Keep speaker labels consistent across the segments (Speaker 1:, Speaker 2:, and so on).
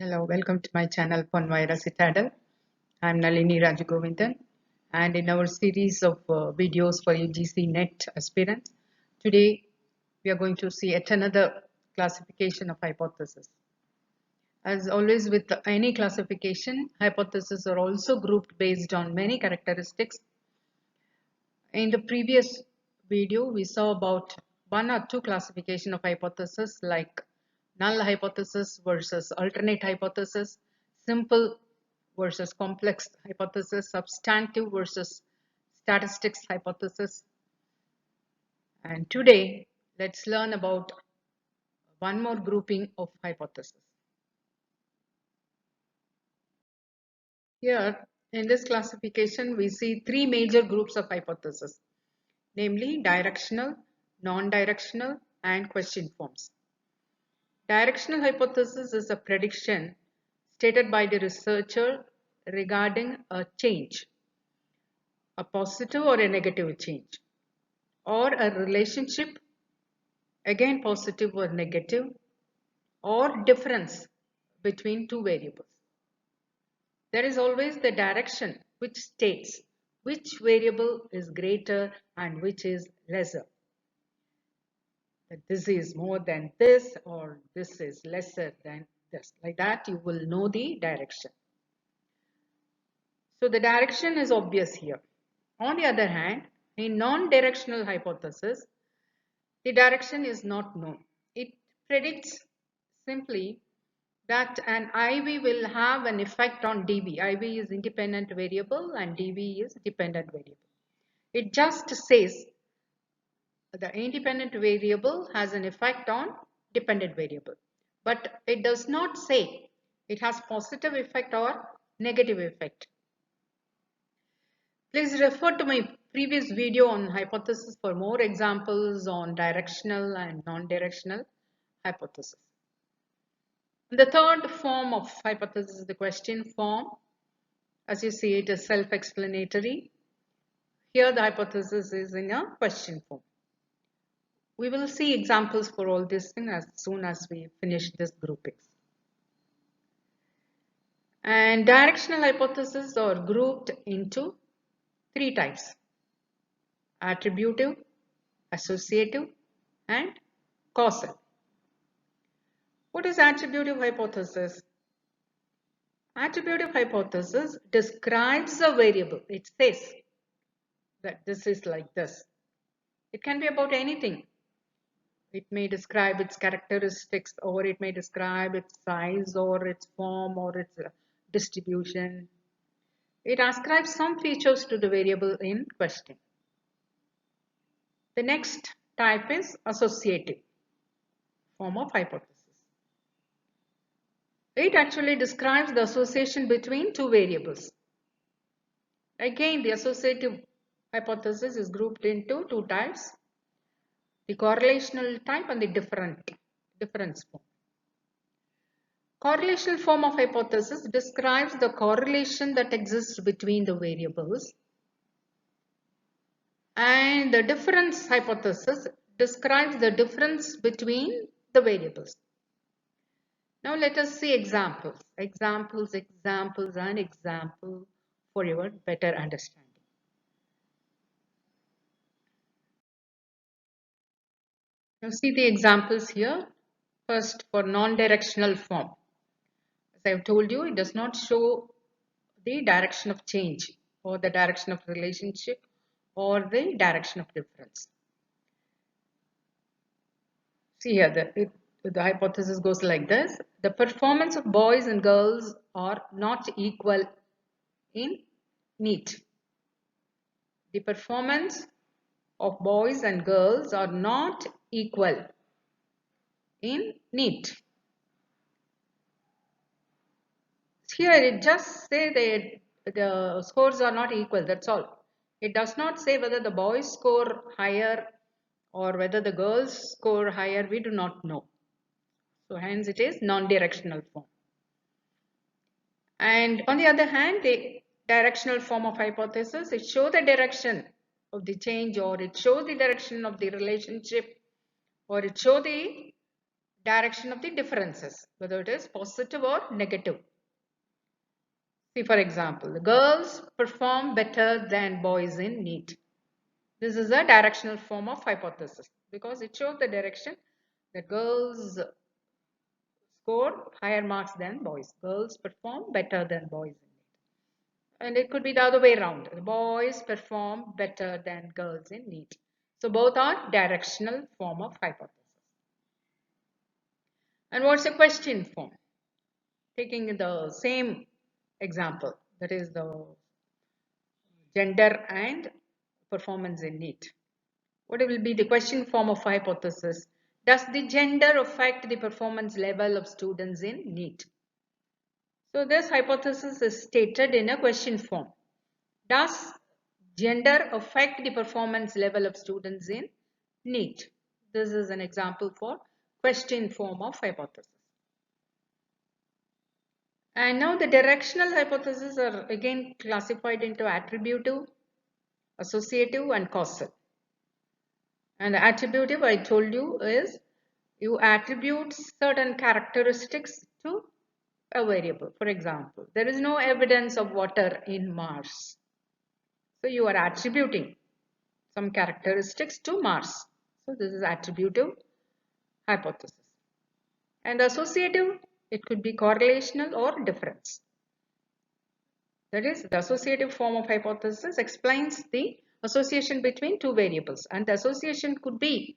Speaker 1: Hello, welcome to my channel on Vaira Citadel. I'm Nalini Rajagovindan, and in our series of videos for UGC-NET aspirants, today we are going to see yet another classification of hypotheses. As always with any classification, hypotheses are also grouped based on many characteristics. In the previous video, we saw about one or two classification of hypotheses like null hypothesis versus alternate hypothesis, simple versus complex hypothesis, substantive versus statistics hypothesis. And today, let's learn about one more grouping of hypotheses. Here, in this classification, we see three major groups of hypotheses, namely directional, non-directional, and question forms. Directional hypothesis is a prediction stated by the researcher regarding a change, a positive or a negative change, or a relationship, again positive or negative, or difference between two variables. There is always the direction which states which variable is greater and which is lesser. That this is more than this or this is lesser than this. Like that, you will know the direction. So the direction is obvious here. On the other hand, in non-directional hypothesis, the direction is not known. It predicts simply that an IV will have an effect on DV. IV is independent variable and DV is dependent variable. It just says the independent variable has an effect on dependent variable, but it does not say it has positive effect or negative effect. Please refer to my previous video on hypothesis for more examples on directional and non-directional hypothesis. The third form of hypothesis is the question form. As you see, it is self-explanatory. Here the hypothesis is in a question form. We will see examples for all these things as soon as we finish this groupings. And directional hypotheses are grouped into three types: attributive, associative, and causal. What is attributive hypothesis? Attributive hypothesis describes a variable. It says that this is like this. It can be about anything. It may describe its characteristics, or it may describe its size or its form or its distribution. It ascribes some features to the variable in question. The next type is associative form of hypothesis. It actually describes the association between two variables. Again, the associative hypothesis is grouped into two types: the correlational type and the difference form. Correlational form of hypothesis describes the correlation that exists between the variables, and the difference hypothesis describes the difference between the variables. Now let us see examples for your better understanding. Now see the examples here. First, for non-directional form. As I have told you, it does not show the direction of change or the direction of relationship or the direction of difference. See here, the hypothesis goes like this: the performance of boys and girls are not equal in NET. The performance of boys and girls are not equal in NET. Here it just say that the scores are not equal, that's all. It does not say whether the boys score higher or whether the girls score higher, we do not know. So hence it is non-directional form. And on the other hand, the directional form of hypothesis, it shows the direction of the change, or it shows the direction of the relationship, or it shows the direction of the differences, whether it is positive or negative. See, for example, the girls perform better than boys in NET. This is a directional form of hypothesis because it shows the direction that girls score higher marks than boys. Girls perform better than boys in NET. And it could be the other way around. The boys perform better than girls in NET. So both are directional form of hypothesis. And what's a question form? Taking the same example, that is the gender and performance in NET. What will be the question form of hypothesis? Does the gender affect the performance level of students in NET? So this hypothesis is stated in a question form. Does gender affect the performance level of students in NET? This is an example for question form of hypothesis. And now the directional hypotheses are again classified into attributive, associative and causal. And attributive, I told you, is you attribute certain characteristics to a variable. For example, there is no evidence of water in Mars. So you are attributing some characteristics to Mars. So this is attributive hypothesis. And associative, it could be correlational or difference. That is, the associative form of hypothesis explains the association between two variables, and the association could be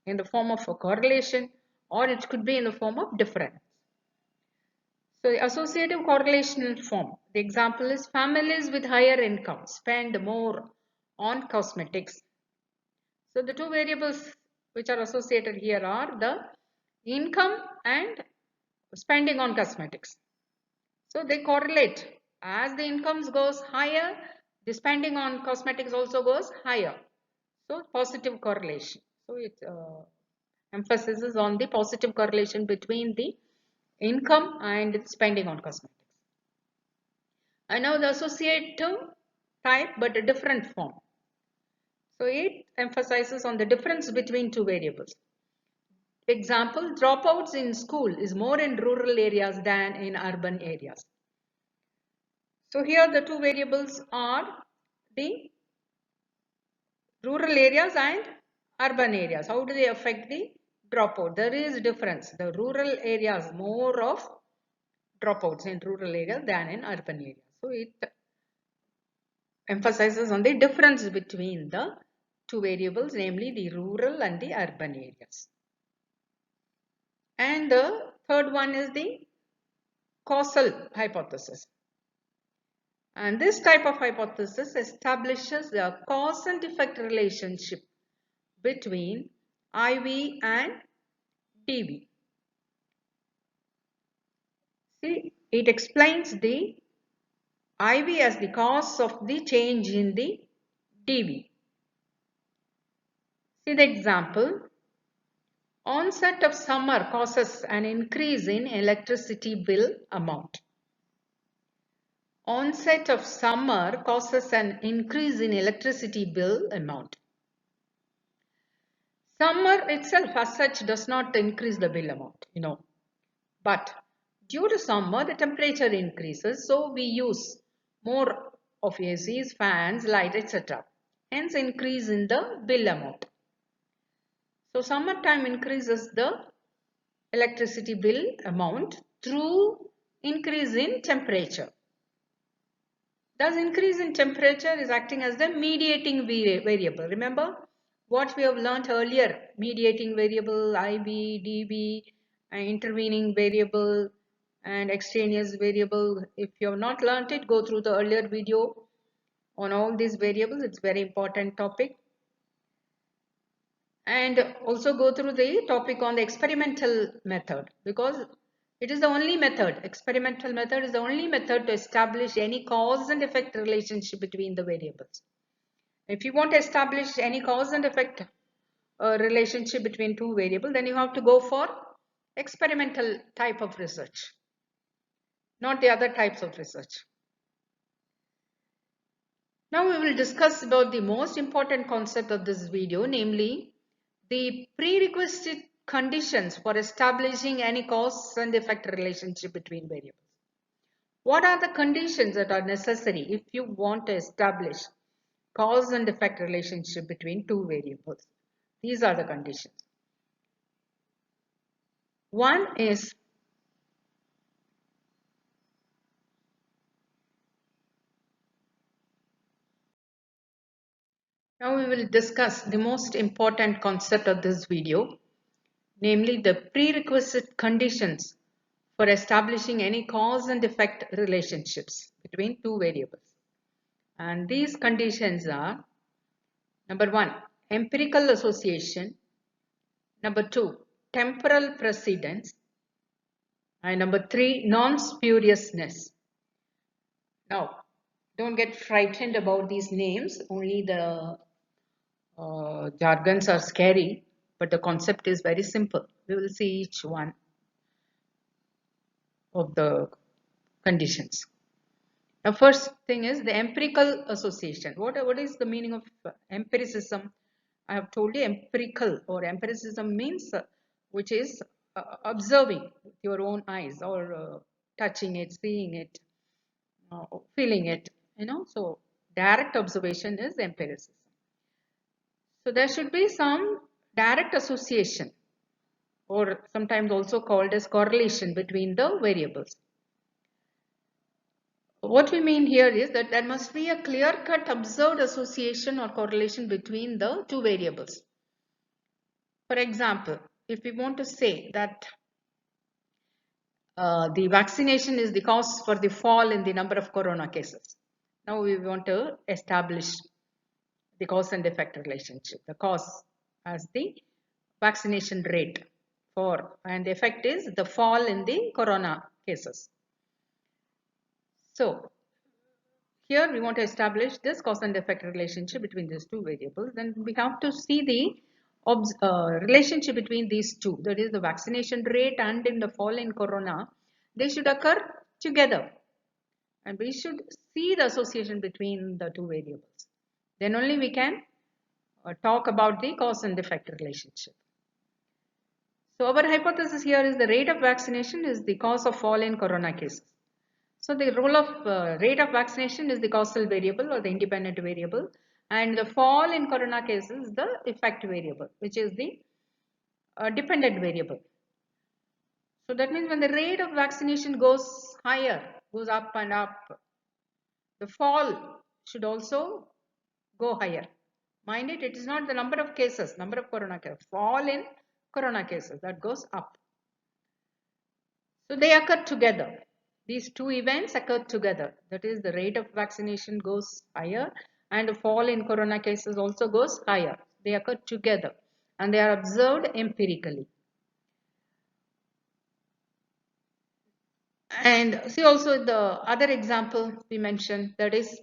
Speaker 1: in the form of a correlation or it could be in the form of difference. So the associative correlational form, the example is families with higher income spend more on cosmetics. So the two variables which are associated here are the income and spending on cosmetics. So they correlate. As the incomes goes higher, the spending on cosmetics also goes higher. So positive correlation. So it emphasizes on the positive correlation between the income and spending on cosmetics. And now the associative type but a different form. So it emphasizes on the difference between two variables. Example, dropouts in school is more in rural areas than in urban areas. So here the two variables are the rural areas and urban areas. How do they affect the dropout? There is difference. The rural areas more of dropouts in rural areas than in urban areas. So it emphasizes on the difference between the two variables, namely the rural and the urban areas. And the third one is the causal hypothesis. And this type of hypothesis establishes a cause and effect relationship between IV and DV. See, it explains the IV as the cause of the change in the DV. See the example. Onset of summer causes an increase in electricity bill amount. Onset of summer causes an increase in electricity bill amount. Summer itself as such does not increase the bill amount, but due to summer the temperature increases, so we use more of ACs, fans, light, etc. Hence increase in the bill amount. So summertime increases the electricity bill amount through increase in temperature. Thus increase in temperature is acting as the mediating variable. Remember what we have learnt earlier, mediating variable, IV, DV, intervening variable and extraneous variable. If you have not learnt it, go through the earlier video on all these variables. It's very important topic. And also go through the topic on the experimental method, because it is the only method, experimental method is the only method to establish any cause and effect relationship between the variables. If you want to establish any cause and effect relationship between two variables, then you have to go for experimental type of research, not the other types of research. Now we will discuss about the most important concept of this video, namely the prerequisite conditions for establishing any cause and effect relationship between variables. What are the conditions that are necessary if you want to establish cause and effect relationship between two variables? These are the conditions. One is now we will discuss the most important concept of this video, namely the prerequisite conditions for establishing any cause and effect relationships between two variables. And these conditions are: number one, empirical association; number two, temporal precedence; and number three, non-spuriousness. Now, don't get frightened about these names, only the jargons are scary, but the concept is very simple. We will see each one of the conditions. The first thing is the empirical association. What is the meaning of empiricism? I have told you empirical or empiricism means which is observing with your own eyes or touching it, seeing it, feeling it, so direct observation is empiricism. So there should be some direct association, or sometimes also called as correlation, between the variables. What we mean here is that there must be a clear-cut observed association or correlation between the two variables. For example, if we want to say that the vaccination is the cause for the fall in the number of corona cases. Now we want to establish the cause and effect relationship. The cause as the vaccination rate and the effect is the fall in the corona cases. So here we want to establish this cause and effect relationship between these two variables. Then we have to see the relationship between these two, that is the vaccination rate and in the fall in corona. They should occur together, and we should see the association between the two variables. Then only we can talk about the cause and effect relationship. So our hypothesis here is the rate of vaccination is the cause of fall in corona cases. So the role of rate of vaccination is the causal variable or the independent variable, and the fall in corona cases is the effect variable, which is the dependent variable. So that means when the rate of vaccination goes higher, goes up and up, the fall should also go higher. Mind it, it is not the number of cases, number of corona cases, fall in corona cases that goes up. So they occur together. These two events occur together. That is, the rate of vaccination goes higher and the fall in corona cases also goes higher. They occur together and they are observed empirically. And see also the other example we mentioned, that is,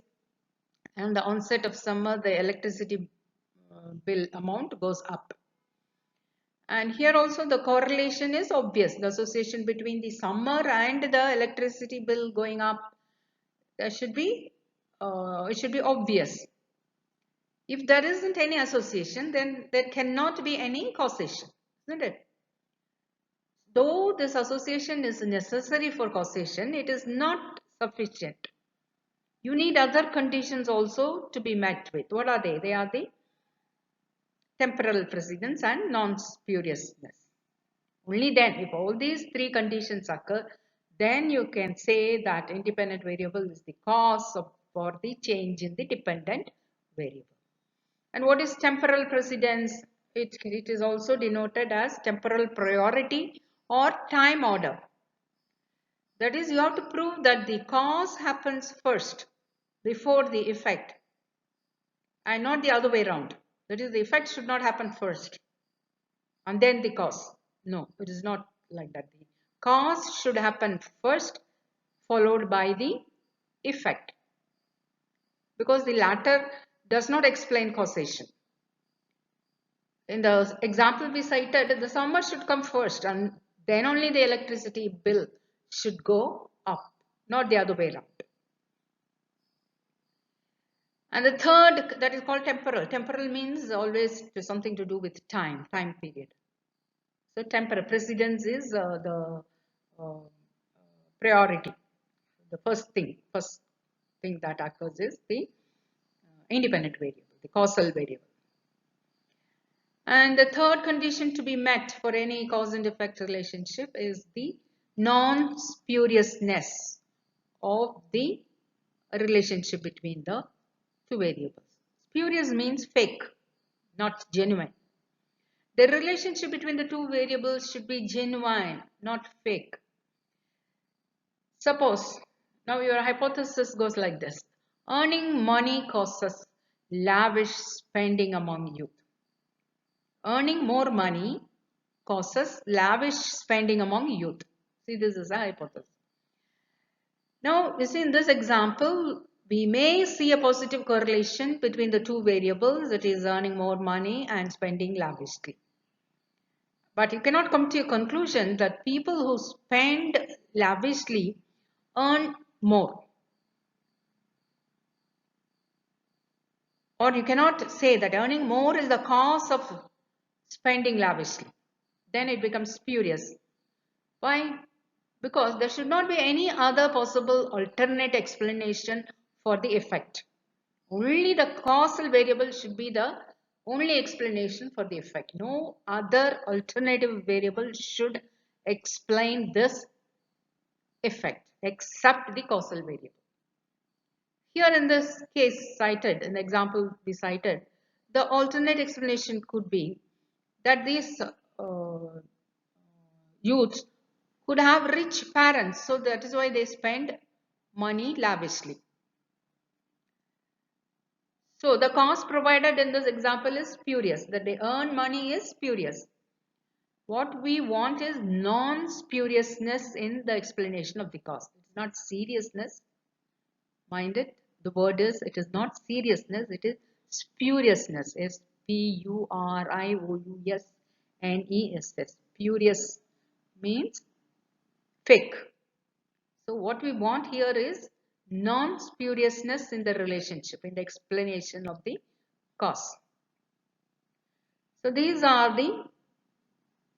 Speaker 1: and the onset of summer, the electricity bill amount goes up. And here also the correlation is obvious. The association between the summer and the electricity bill going up, there should be, it should be obvious. If there isn't any association, then there cannot be any causation, isn't it? Though this association is necessary for causation, it is not sufficient. You need other conditions also to be met with. What are they? They are the temporal precedence and non-spuriousness. Only then, if all these three conditions occur, then you can say that independent variable is the cause for the change in the dependent variable. And what is temporal precedence? It is also denoted as temporal priority or time order. That is, you have to prove that the cause happens first before the effect and not the other way around. That is, the effect should not happen first and then the cause. No, it is not like that. The cause should happen first, followed by the effect, because the latter does not explain causation. In the example we cited, the summer should come first and then only the electricity bill should go up, not the other way around. And the third, that is called temporal. Temporal means always something to do with time period. So precedence is the priority. The first thing that occurs is the independent variable, the causal variable. And the third condition to be met for any cause and effect relationship is the non-spuriousness of the relationship between the two variables. Spurious means fake, not genuine. The relationship between the two variables should be genuine, not fake. Suppose, now your hypothesis goes like this. Earning money causes lavish spending among youth. Earning more money causes lavish spending among youth. See, this is a hypothesis. Now, you see in this example, we may see a positive correlation between the two variables, that is earning more money and spending lavishly. But you cannot come to a conclusion that people who spend lavishly earn more. Or you cannot say that earning more is the cause of spending lavishly. Then it becomes spurious. Why? Because there should not be any other possible alternate explanation for the effect. Only the causal variable should be the only explanation for the effect. No other alternative variable should explain this effect except the causal variable. Here in this case cited, in the example we cited, the alternate explanation could be that these youths could have rich parents, so that is why they spend money lavishly. So the cause provided in this example is spurious, that they earn money is spurious. What we want is non-spuriousness in the explanation of the cause. It's not seriousness. Mind it, the word is, it is not seriousness, it is spuriousness. S-P-U-R-I-O-U-S-N-E-S-S. Spurious means fake. So what we want here is non-spuriousness in the relationship, in the explanation of the cause. So these are the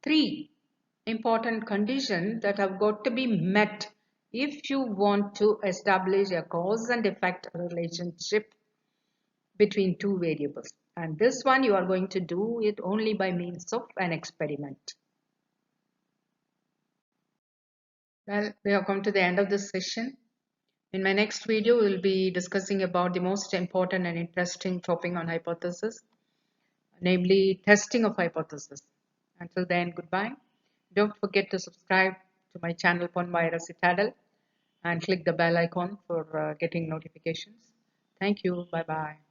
Speaker 1: three important conditions that have got to be met if you want to establish a cause and effect relationship between two variables. And this one you are going to do it only by means of an experiment. Well, we have come to the end of this session. In my next video, we will be discussing about the most important and interesting topic on hypothesis, namely testing of hypothesis. Until then, goodbye. Don't forget to subscribe to my channel upon Vaira Citadel and click the bell icon for getting notifications. Thank you. Bye-bye.